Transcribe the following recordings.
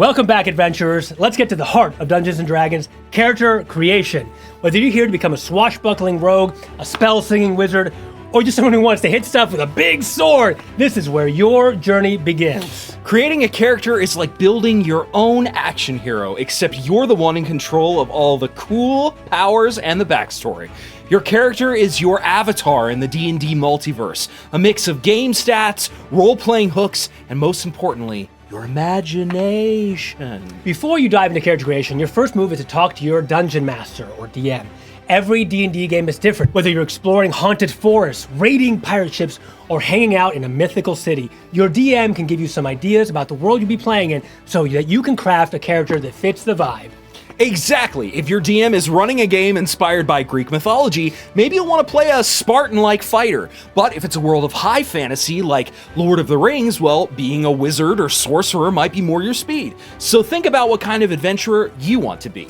Welcome back, adventurers. Let's get to the heart of Dungeons & Dragons, character creation. Whether you're here to become a swashbuckling rogue, a spell-slinging wizard, or just someone who wants to hit stuff with a big sword, this is where your journey begins. Creating a character is like building your own action hero, except you're the one in control of all the cool powers and the backstory. Your character is your avatar in the D&D multiverse, a mix of game stats, role-playing hooks, and most importantly, your imagination. Before you dive into character creation, your first move is to talk to your dungeon master, or DM. Every D&D game is different, whether you're exploring haunted forests, raiding pirate ships, or hanging out in a mythical city. Your DM can give you some ideas about the world you'll be playing in so that you can craft a character that fits the vibe. Exactly. If your DM is running a game inspired by Greek mythology, maybe you'll want to play a Spartan-like fighter. But if it's a world of high fantasy like Lord of the Rings, well, being a wizard or sorcerer might be more your speed. So think about what kind of adventurer you want to be.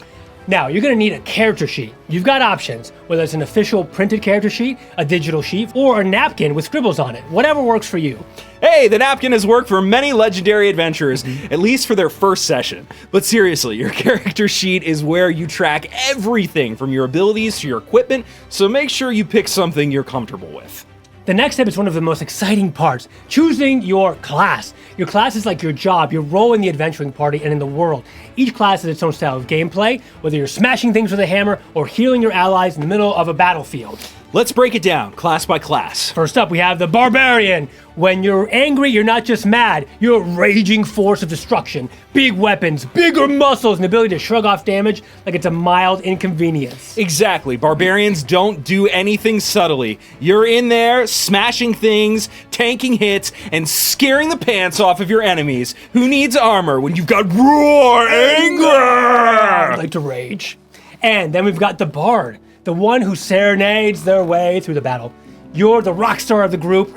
Now, you're going to need a character sheet. You've got options, whether it's an official printed character sheet, a digital sheet, or a napkin with scribbles on it. Whatever works for you. Hey, the napkin has worked for many legendary adventurers, at least for their first session. But seriously, your character sheet is where you track everything from your abilities to your equipment, so make sure you pick something you're comfortable with. The next step is one of the most exciting parts, choosing your class. Your class is like your job, your role in the adventuring party and in the world. Each class has its own style of gameplay, whether you're smashing things with a hammer or healing your allies in the middle of a battlefield. Let's break it down, class by class. First up, we have the Barbarian. When you're angry, you're not just mad, you're a raging force of destruction. Big weapons, bigger muscles, and the ability to shrug off damage like it's a mild inconvenience. Exactly. Barbarians don't do anything subtly. You're in there, smashing things, tanking hits, and scaring the pants off of your enemies. Who needs armor when you've got raw anger? I like to rage. And then we've got the Bard, the one who serenades their way through the battle. You're the rock star of the group,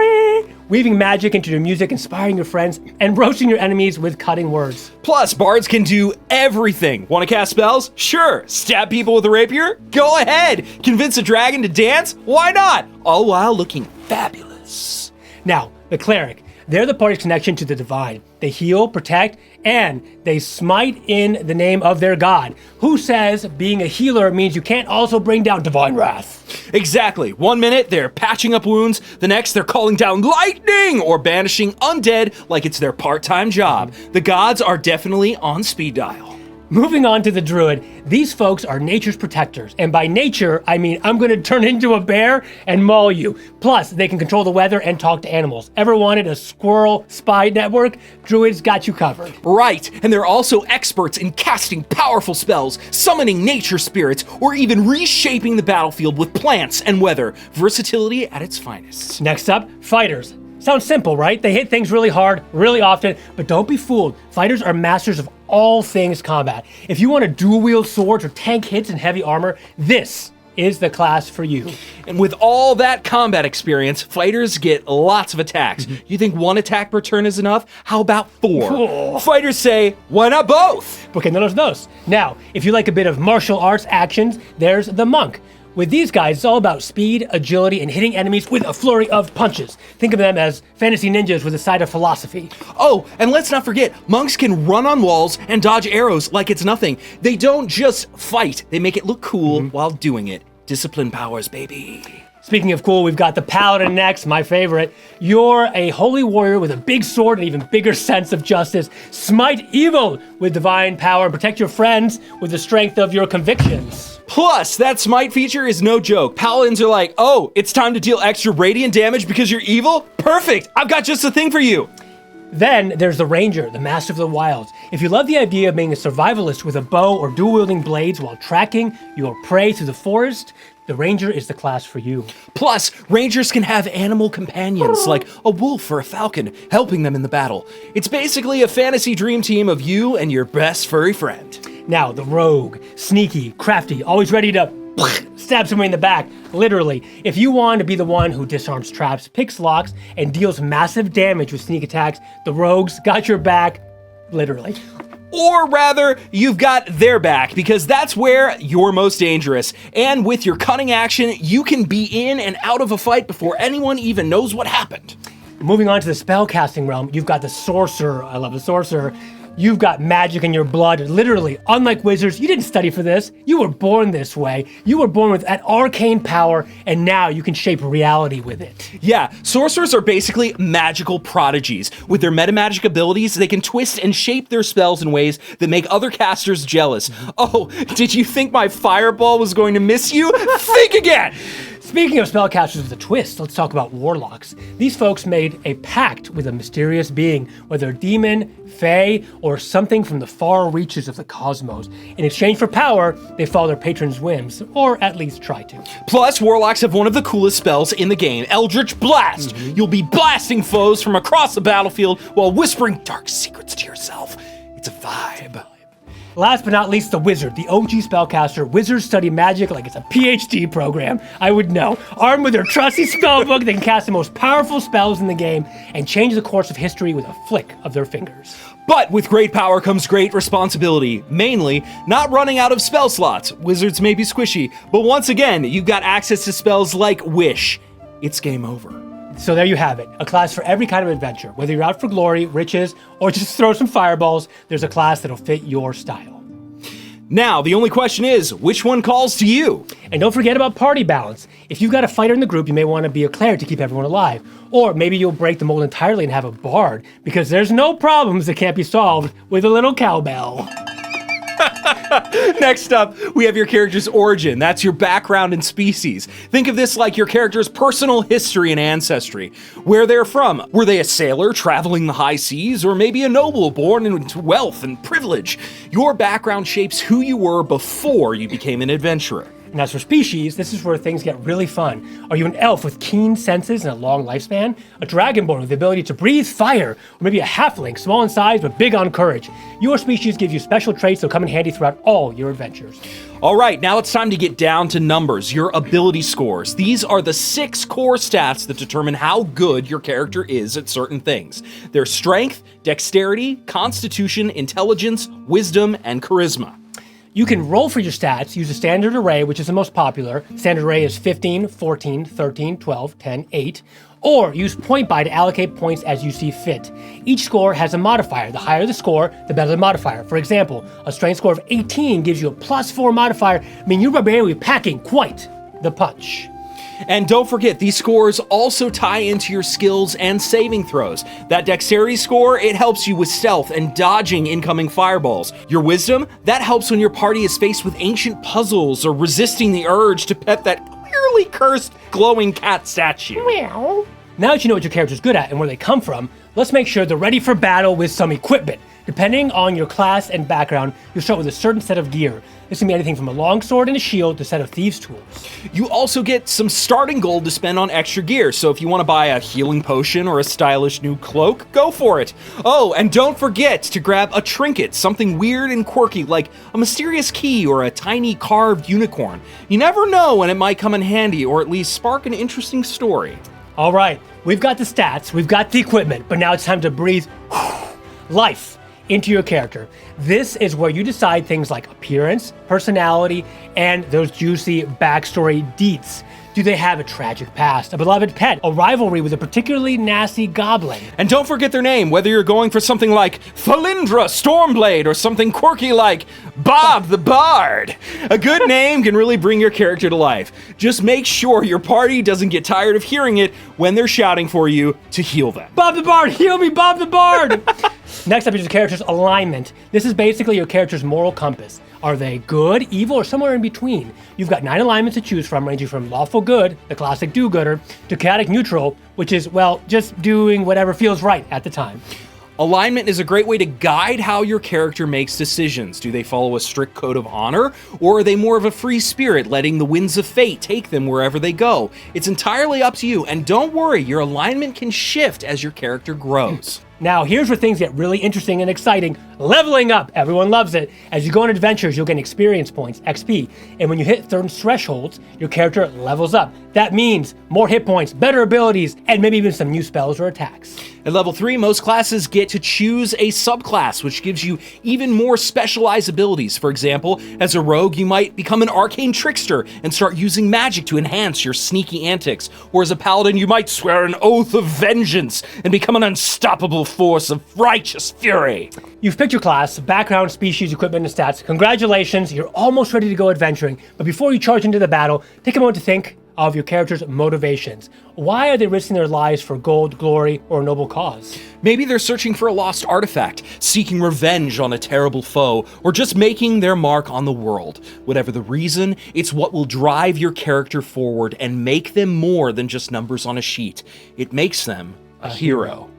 weaving magic into your music, inspiring your friends, and roasting your enemies with cutting words. Plus, bards can do everything. Want to cast spells? Sure. Stab people with a rapier? Go ahead. Convince a dragon to dance? Why not? All while looking fabulous. Now, the Cleric. They're the party's connection to the divine. They heal, protect, and they smite in the name of their god. Who says being a healer means you can't also bring down divine wrath? Exactly. 1 minute, they're patching up wounds. The next, they're calling down lightning or banishing undead like it's their part-time job. The gods are definitely on speed dial. Moving on to the Druid, these folks are nature's protectors. And by nature, I mean I'm gonna turn into a bear and maul you. Plus, they can control the weather and talk to animals. Ever wanted a squirrel spy network? Druids got you covered. Right, and they're also experts in casting powerful spells, summoning nature spirits, or even reshaping the battlefield with plants and weather. Versatility at its finest. Next up, Fighters. Sounds simple, right? They hit things really hard, really often, but don't be fooled. Fighters are masters of all things combat. If you want to dual-wield swords or tank hits in heavy armor, this is the class for you. And with all that combat experience, fighters get lots of attacks. You think one attack per turn is enough? How about 4? Oh. Fighters say, why not both? Porque no los dos. Now, if you like a bit of martial arts actions, there's the Monk. With these guys, it's all about speed, agility, and hitting enemies with a flurry of punches. Think of them as fantasy ninjas with a side of philosophy. Oh, and let's not forget, monks can run on walls and dodge arrows like it's nothing. They don't just fight, they make it look cool while doing it. Discipline powers, baby. Speaking of cool, we've got the Paladin next, my favorite. You're a holy warrior with a big sword and even bigger sense of justice. Smite evil with divine power and protect your friends with the strength of your convictions. Plus, that smite feature is no joke. Paladins are like, oh, it's time to deal extra radiant damage because you're evil? Perfect, I've got just the thing for you. Then there's the Ranger, the Master of the Wilds. If you love the idea of being a survivalist with a bow or dual-wielding blades while tracking your prey through the forest, the Ranger is the class for you. Plus, Rangers can have animal companions like a wolf or a falcon helping them in the battle. It's basically a fantasy dream team of you and your best furry friend. Now, the Rogue, sneaky, crafty, always ready to stab somebody in the back, literally. If you want to be the one who disarms traps, picks locks, and deals massive damage with sneak attacks, the Rogues got your back, literally. Or rather, you've got their back, because that's where you're most dangerous. And with your cunning action, you can be in and out of a fight before anyone even knows what happened. Moving on to the spellcasting realm, you've got the Sorcerer. I love the Sorcerer. You've got magic in your blood, literally. Unlike wizards, you didn't study for this. You were born this way. You were born with that arcane power, and now you can shape reality with it. Yeah, sorcerers are basically magical prodigies. With their metamagic abilities, they can twist and shape their spells in ways that make other casters jealous. Oh, did you think my fireball was going to miss you? Think again! Speaking of spellcasters with a twist, let's talk about warlocks. These folks made a pact with a mysterious being, whether a demon, fae, or something from the far reaches of the cosmos. In exchange for power, they follow their patron's whims, or at least try to. Plus, warlocks have one of the coolest spells in the game, Eldritch Blast. You'll be blasting foes from across the battlefield while whispering dark secrets to yourself. It's a vibe. Last but not least, the wizard, the OG spellcaster. Wizards study magic like it's a PhD program. I would know. Armed with their trusty spellbook, they can cast the most powerful spells in the game and change the course of history with a flick of their fingers. But with great power comes great responsibility. Mainly, not running out of spell slots. Wizards may be squishy, but once again, you've got access to spells like Wish. It's game over. So there you have it, a class for every kind of adventure. Whether you're out for glory, riches, or just throw some fireballs, there's a class that'll fit your style. Now, the only question is, which one calls to you? And don't forget about party balance. If you've got a fighter in the group, you may want to be a cleric to keep everyone alive. Or maybe you'll break the mold entirely and have a bard, because there's no problems that can't be solved with a little cowbell. Next up, we have your character's origin. That's your background and species. Think of this like your character's personal history and ancestry. Where they're from. Were they a sailor traveling the high seas, or maybe a noble born into wealth and privilege? Your background shapes who you were before you became an adventurer. And as for species, this is where things get really fun. Are you an elf with keen senses and a long lifespan? A dragonborn with the ability to breathe fire? Or maybe a halfling, small in size but big on courage? Your species gives you special traits that will come in handy throughout all your adventures. All right, now it's time to get down to numbers, your ability scores. These are the 6 core stats that determine how good your character is at certain things. Their strength, dexterity, constitution, intelligence, wisdom, and charisma. You can roll for your stats, use a standard array, which is the most popular. Standard array is 15, 14, 13, 12, 10, 8. Or use point buy to allocate points as you see fit. Each score has a modifier. The higher the score, the better the modifier. For example, a strength score of 18 gives you a +4 modifier, meaning your barbarian will be packing quite the punch. And don't forget, these scores also tie into your skills and saving throws. That dexterity score, it helps you with stealth and dodging incoming fireballs. Your wisdom, that helps when your party is faced with ancient puzzles or resisting the urge to pet that clearly cursed glowing cat statue. Meow. Now that you know what your character's good at and where they come from, let's make sure they're ready for battle with some equipment. Depending on your class and background, you'll start with a certain set of gear. This can be anything from a longsword and a shield to a set of thieves' tools. You also get some starting gold to spend on extra gear, so if you want to buy a healing potion or a stylish new cloak, go for it. Oh, and don't forget to grab a trinket, something weird and quirky like a mysterious key or a tiny carved unicorn. You never know when it might come in handy or at least spark an interesting story. All right, we've got the stats, we've got the equipment, but now it's time to breathe life into your character. This is where you decide things like appearance, personality, and those juicy backstory deets. Do they have a tragic past, a beloved pet, a rivalry with a particularly nasty goblin? And don't forget their name, whether you're going for something like Felindra Stormblade or something quirky like Bob the Bard. A good name can really bring your character to life. Just make sure your party doesn't get tired of hearing it when they're shouting for you to heal them. Bob the Bard, heal me, Bob the Bard! Next up is your character's alignment. This is basically your character's moral compass. Are they good, evil, or somewhere in between? You've got 9 alignments to choose from, ranging from lawful good, the classic do-gooder, to chaotic neutral, which is, well, just doing whatever feels right at the time. Alignment is a great way to guide how your character makes decisions. Do they follow a strict code of honor, or are they more of a free spirit, letting the winds of fate take them wherever they go? It's entirely up to you, and don't worry, your alignment can shift as your character grows. Now, here's where things get really interesting and exciting. Leveling up. Everyone loves it. As you go on adventures, you'll gain experience points, XP. And when you hit certain thresholds, your character levels up. That means more hit points, better abilities, and maybe even some new spells or attacks. At level 3, most classes get to choose a subclass, which gives you even more specialized abilities. For example, as a rogue, you might become an arcane trickster and start using magic to enhance your sneaky antics. Or as a paladin, you might swear an oath of vengeance and become an unstoppable force of righteous fury. You've picked your class, background, species, equipment, and stats. Congratulations, you're almost ready to go adventuring. But before you charge into the battle, take a moment to think of your character's motivations. Why are they risking their lives for gold, glory, or a noble cause? Maybe they're searching for a lost artifact, seeking revenge on a terrible foe, or just making their mark on the world. Whatever the reason, it's what will drive your character forward and make them more than just numbers on a sheet. It makes them a hero.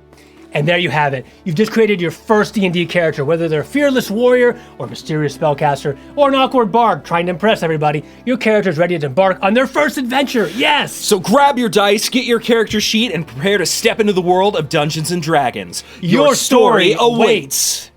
And there you have it. You've just created your first D&D character, whether they're a fearless warrior or mysterious spellcaster or an awkward bard trying to impress everybody. Your character's ready to embark on their first adventure. Yes! So grab your dice, get your character sheet, and prepare to step into the world of Dungeons & Dragons. Your story awaits.